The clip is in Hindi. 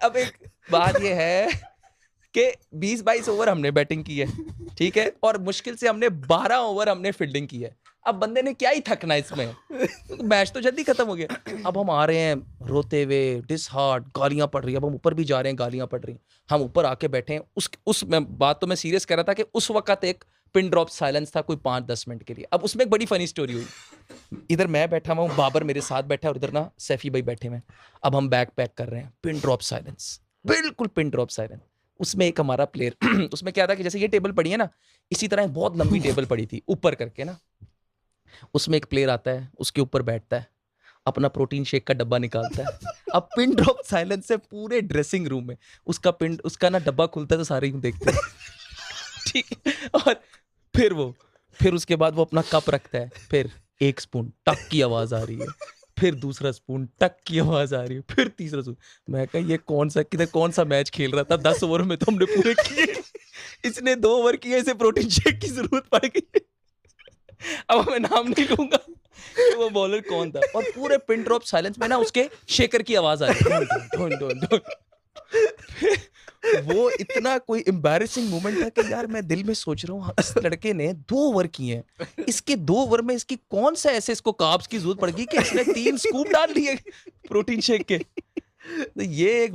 अब एक बात ये है कि 20-22 ओवर हमने बैटिंग की है, ठीक है, और मुश्किल से हमने 12 ओवर हमने फील्डिंग की है। अब बंदे ने क्या ही थकना इसमें, मैच तो जल्दी खत्म हो गया। अब हम आ रहे हैं रोते हुए, डिसहार्ट, गालियां पड़ रही है, अब हम ऊपर भी जा रहे हैं, गालियां पड़ रही हैं, हम ऊपर आके बैठे हैं। बात तो मैं सीरियस कह रहा था कि उस वक्त एक पिन ड्रॉप साइलेंस था कोई 5-10 मिनट के लिए। अब उसमें एक बड़ी फनी स्टोरी हुई। इधर मैं बैठा हुआ हूँ, बाबर मेरे साथ बैठा है, और इधर ना सैफी भाई बैठे हुए हैं। अब हम बैग पैक कर रहे हैं, पिन ड्रॉप साइलेंस, बिल्कुल पिन ड्रॉप साइलेंस। उसमें एक हमारा प्लेयर उसमें क्या था कि जैसे ये टेबल पड़ी है ना, इसी तरह एक बहुत लंबी टेबल पड़ी थी ऊपर करके ना। उसमें एक प्लेयर आता है, उसके ऊपर बैठता है, अपना प्रोटीन शेक का डब्बा निकालता है। अब पिन ड्रॉप साइलेंस से पूरे ड्रेसिंग रूम में उसका ना डब्बा खुलता है तो सारे यूं देखते हैं। ठीक है, और फिर उसके बाद वो अपना कप रखता है, फिर एक स्पून टक की आवाज आ रही है, फिर दूसरा स्पून टक की आवाज आ रही है, फिर तीसरा स्पून। मैं कहा ये कौन सा मैच खेल रहा था, 10 ओवर में तो हमने पूरे किए, इसने 2 ओवर किए, इसे प्रोटीन शेक की जरूरत पड़ गई। अब मैं नाम नहीं लूंगा कि वो बॉलर कौन था, और पूरे पिन ड्रॉप साइलेंस में ना उसके शेकर की आवाज आ रही है, ढोन ढोन ढोन। वो इतना कोई एम्बैरेसिंग मोमेंट था कि यार मैं दिल में सोच रहा हूँ इस लड़के ने 2 ओवर किए हैं, इसके 2 ओवर में इसकी कौन सा ऐसे इसको कार्ब्स की जरूरत पड़ गई कि इसने 3 स्कूप डाल लिए प्रोटीन शेक के। तो ये एक